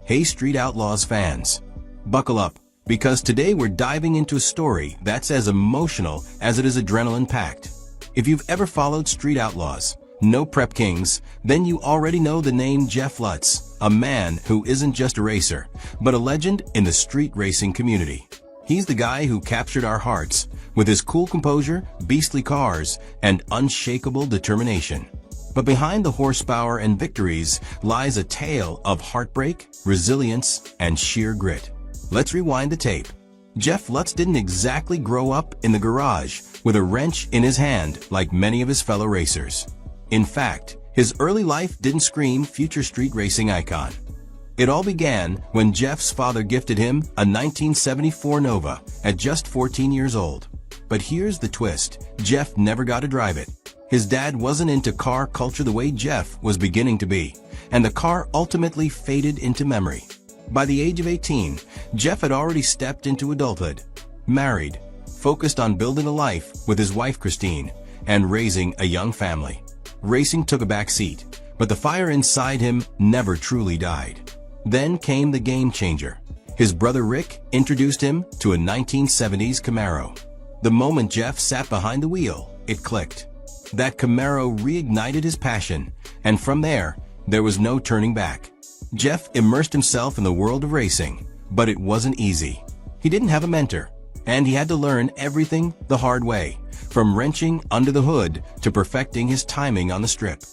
Hey Street Outlaws fans, buckle up, because today we're diving into a story that's as emotional as it is adrenaline-packed. If you've ever followed Street Outlaws, No Prep Kings, then you already know the name Jeff Lutz, a man who isn't just a racer, but a legend in the street racing community. He's the guy who captured our hearts with his cool composure, beastly cars, and unshakable determination. But behind the horsepower and victories lies a tale of heartbreak, resilience, and sheer grit. Let's rewind the tape. Jeff Lutz didn't exactly grow up in the garage with a wrench in his hand like many of his fellow racers. In fact, his early life didn't scream future street racing icon. It all began when Jeff's father gifted him a 1974 Nova at just 14 years old. But here's the twist: Jeff never got to drive it. His dad wasn't into car culture the way Jeff was beginning to be, and the car ultimately faded into memory. By the age of 18, Jeff had already stepped into adulthood, married, focused on building a life with his wife Christine, and raising a young family. Racing took a back seat, but the fire inside him never truly died. Then came the game changer. His brother Rick introduced him to a 1970s Camaro. The moment Jeff sat behind the wheel, it clicked. That Camaro reignited his passion, and from there was no turning back. Jeff immersed himself in the world of racing, but it wasn't easy. He didn't have a mentor, and he had to learn everything the hard way, from wrenching under the hood to perfecting his timing on the strip.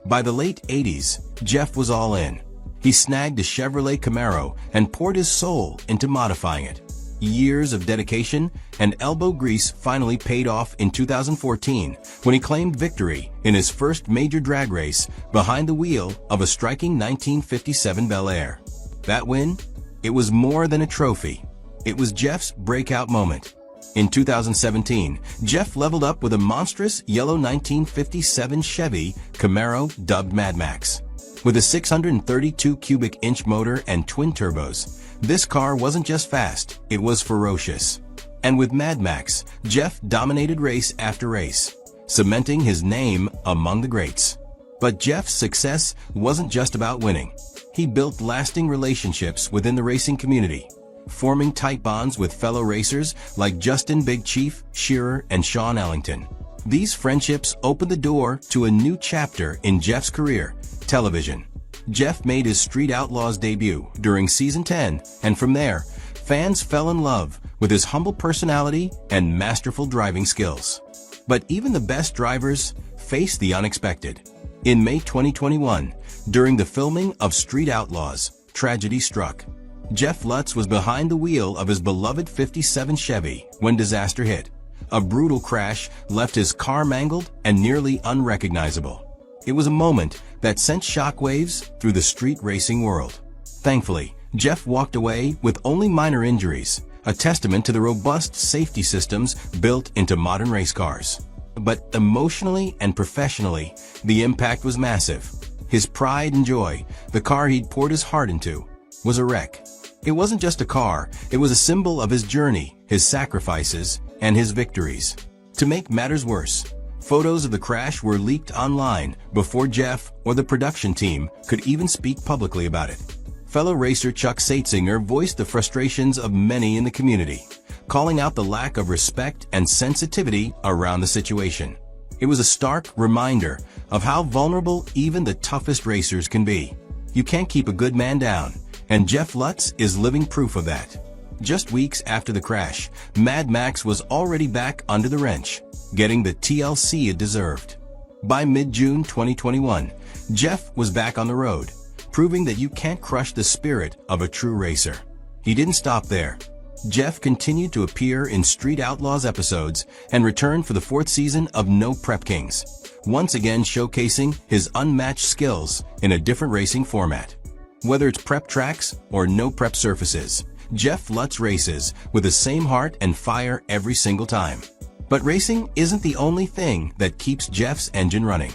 By the late 80s, Jeff was all in. He snagged a Chevrolet Camaro and poured his soul into modifying it. Years of dedication and elbow grease finally paid off in 2014 when he claimed victory in his first major drag race behind the wheel of a striking 1957 Bel Air. That win? It was more than a trophy. It was Jeff's breakout moment. In 2017, Jeff leveled up with a monstrous yellow 1957 Chevy Camaro dubbed Mad Max. With a 632 cubic inch motor and twin turbos, this car wasn't just fast, it was ferocious. And with Mad Max, Jeff dominated race after race, cementing his name among the greats. But Jeff's success wasn't just about winning. He built lasting relationships within the racing community, forming tight bonds with fellow racers like Justin Big Chief Shearer and Sean Ellington. These friendships opened the door to a new chapter in Jeff's career: television. Jeff made his Street Outlaws debut during Season 10, and from there, fans fell in love with his humble personality and masterful driving skills. But even the best drivers face the unexpected. In May 2021, during the filming of Street Outlaws, tragedy struck. Jeff Lutz was behind the wheel of his beloved 57 Chevy when disaster hit. A brutal crash left his car mangled and nearly unrecognizable. It was a moment that sent shockwaves through the street racing world. Thankfully, Jeff walked away with only minor injuries, a testament to the robust safety systems built into modern race cars. But emotionally and professionally, the impact was massive. His pride and joy, the car he'd poured his heart into, was a wreck. It wasn't just a car, it was a symbol of his journey, his sacrifices, and his victories. To make matters worse, photos of the crash were leaked online before Jeff or the production team could even speak publicly about it. Fellow racer Chuck Saitzinger voiced the frustrations of many in the community, calling out the lack of respect and sensitivity around the situation. It was a stark reminder of how vulnerable even the toughest racers can be. You can't keep a good man down, and Jeff Lutz is living proof of that. Just weeks after the crash, Mad Max was already back under the wrench, getting the TLC it deserved. By mid-June 2021, Jeff was back on the road, proving that you can't crush the spirit of a true racer. He didn't stop there. Jeff continued to appear in Street Outlaws episodes and returned for the 4th season of No Prep Kings, once again showcasing his unmatched skills in a different racing format. Whether it's prep tracks or no prep surfaces, Jeff Lutz races with the same heart and fire every single time. But racing isn't the only thing that keeps Jeff's engine running.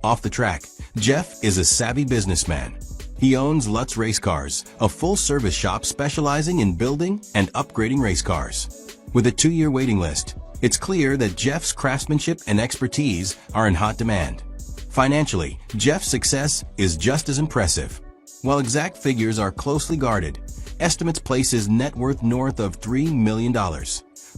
Off the track, Jeff is a savvy businessman. He owns Lutz Race Cars, a full-service shop specializing in building and upgrading race cars. With a 2-year waiting list, it's clear that Jeff's craftsmanship and expertise are in hot demand. Financially, Jeff's success is just as impressive. While exact figures are closely guarded, estimates place his net worth north of $3 million.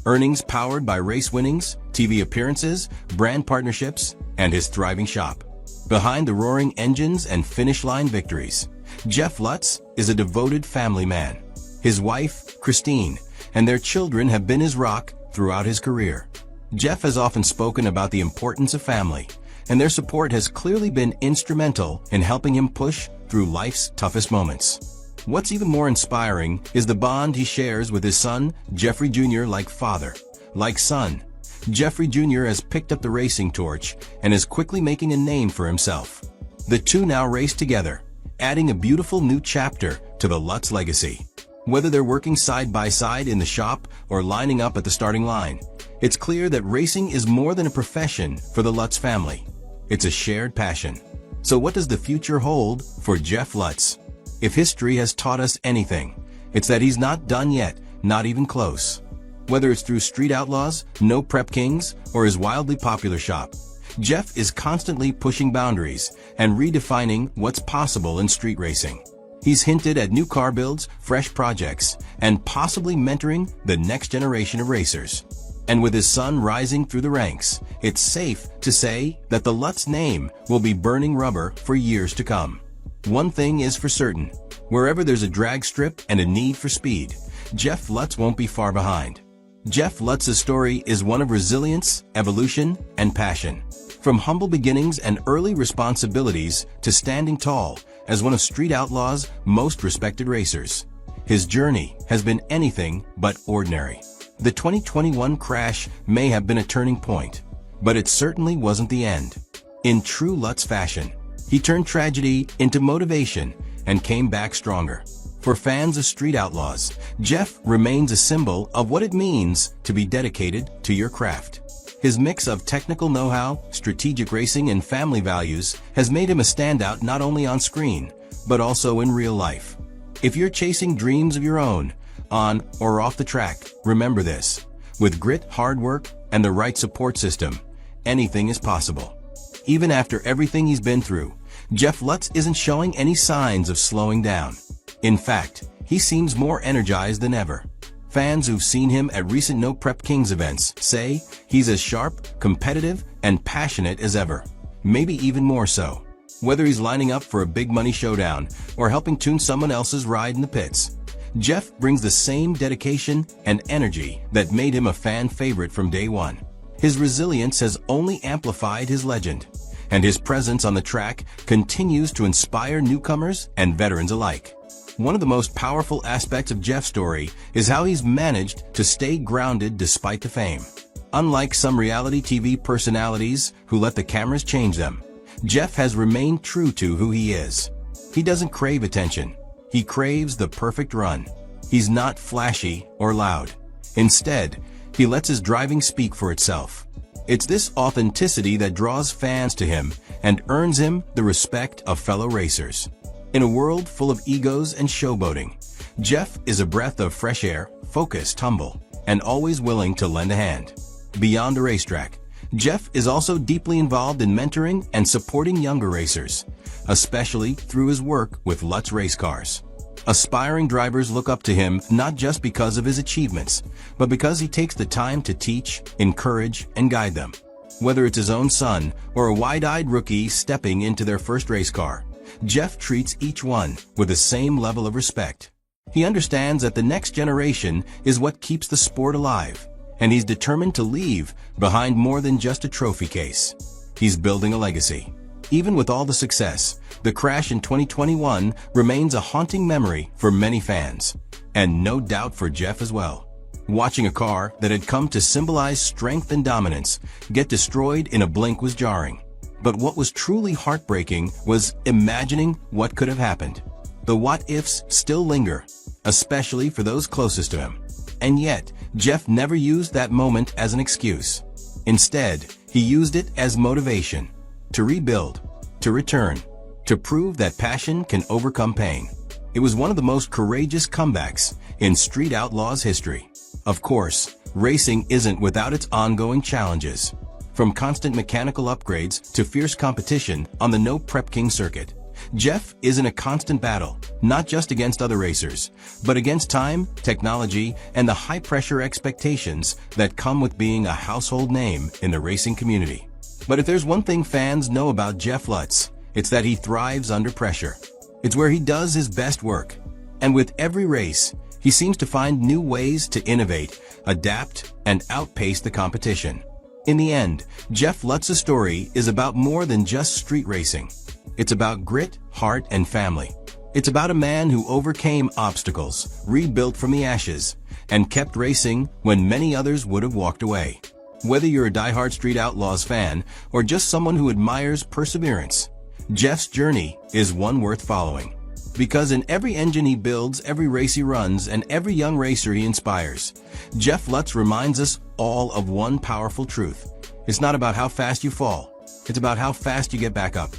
Earnings powered by race winnings, TV appearances, brand partnerships, and his thriving shop. Behind the roaring engines and finish line victories, Jeff Lutz is a devoted family man. His wife, Christine, and their children have been his rock throughout his career. Jeff has often spoken about the importance of family, and their support has clearly been instrumental in helping him push through life's toughest moments. What's even more inspiring is the bond he shares with his son, Jeffrey Jr. Like father, like son, Jeffrey Jr. has picked up the racing torch and is quickly making a name for himself. The two now race together, adding a beautiful new chapter to the Lutz legacy. Whether they're working side by side in the shop or lining up at the starting line, it's clear that racing is more than a profession for the Lutz family. It's a shared passion. So what does the future hold for Jeff Lutz? If history has taught us anything, it's that he's not done yet, not even close. Whether it's through Street Outlaws, No Prep Kings, or his wildly popular shop, Jeff is constantly pushing boundaries and redefining what's possible in street racing. He's hinted at new car builds, fresh projects, and possibly mentoring the next generation of racers. And with his son rising through the ranks, it's safe to say that the Lutz name will be burning rubber for years to come. One thing is for certain, wherever there's a drag strip and a need for speed, Jeff Lutz won't be far behind. Jeff Lutz's story is one of resilience, evolution, and passion. From humble beginnings and early responsibilities to standing tall as one of Street Outlaws' most respected racers, his journey has been anything but ordinary. The 2021 crash may have been a turning point, but it certainly wasn't the end. In true Lutz fashion, he turned tragedy into motivation and came back stronger. For fans of Street Outlaws, Jeff remains a symbol of what it means to be dedicated to your craft. His mix of technical know-how, strategic racing, and family values has made him a standout not only on screen, but also in real life. If you're chasing dreams of your own, on or off the track, remember this: with grit, hard work, and the right support system, anything is possible. Even after everything he's been through, Jeff Lutz isn't showing any signs of slowing down. In fact, he seems more energized than ever. Fans who've seen him at recent No Prep Kings events say he's as sharp, competitive, and passionate as ever, maybe even more so. Whether he's lining up for a big money showdown or helping tune someone else's ride in the pits, Jeff brings the same dedication and energy that made him a fan favorite from day one. His resilience has only amplified his legend, and his presence on the track continues to inspire newcomers and veterans alike. One of the most powerful aspects of Jeff's story is how he's managed to stay grounded despite the fame. Unlike some reality TV personalities who let the cameras change them, Jeff has remained true to who he is. He doesn't crave attention. He craves the perfect run. He's not flashy or loud. Instead, he lets his driving speak for itself. It's this authenticity that draws fans to him and earns him the respect of fellow racers. In a world full of egos and showboating, Jeff is a breath of fresh air, focused, humble, and always willing to lend a hand. Beyond a racetrack, Jeff is also deeply involved in mentoring and supporting younger racers, especially through his work with Lutz race cars. Aspiring drivers look up to him not just because of his achievements, but because he takes the time to teach, encourage, and guide them. Whether it's his own son or a wide-eyed rookie stepping into their first race car, Jeff treats each one with the same level of respect. He understands that the next generation is what keeps the sport alive, and he's determined to leave behind more than just a trophy case. He's building a legacy. Even with all the success, the crash in 2021 remains a haunting memory for many fans, and no doubt for Jeff as well. Watching a car that had come to symbolize strength and dominance get destroyed in a blink was jarring. But what was truly heartbreaking was imagining what could have happened. The what-ifs still linger, especially for those closest to him. And yet, Jeff never used that moment as an excuse. Instead, he used it as motivation to rebuild, to return, to prove that passion can overcome pain. It was one of the most courageous comebacks in Street Outlaws history. Of course, racing isn't without its ongoing challenges. From constant mechanical upgrades to fierce competition on the No Prep King circuit, Jeff is in a constant battle, not just against other racers, but against time, technology, and the high-pressure expectations that come with being a household name in the racing community. But if there's one thing fans know about Jeff Lutz, it's that he thrives under pressure. It's where he does his best work. And with every race, he seems to find new ways to innovate, adapt, and outpace the competition. In the end, Jeff Lutz's story is about more than just street racing. It's about grit, heart, and family. It's about a man who overcame obstacles, rebuilt from the ashes, and kept racing when many others would have walked away. Whether you're a diehard Street Outlaws fan or just someone who admires perseverance, Jeff's journey is one worth following. Because in every engine he builds, every race he runs, and every young racer he inspires, Jeff Lutz reminds us all of one powerful truth. It's not about how fast you fall, it's about how fast you get back up.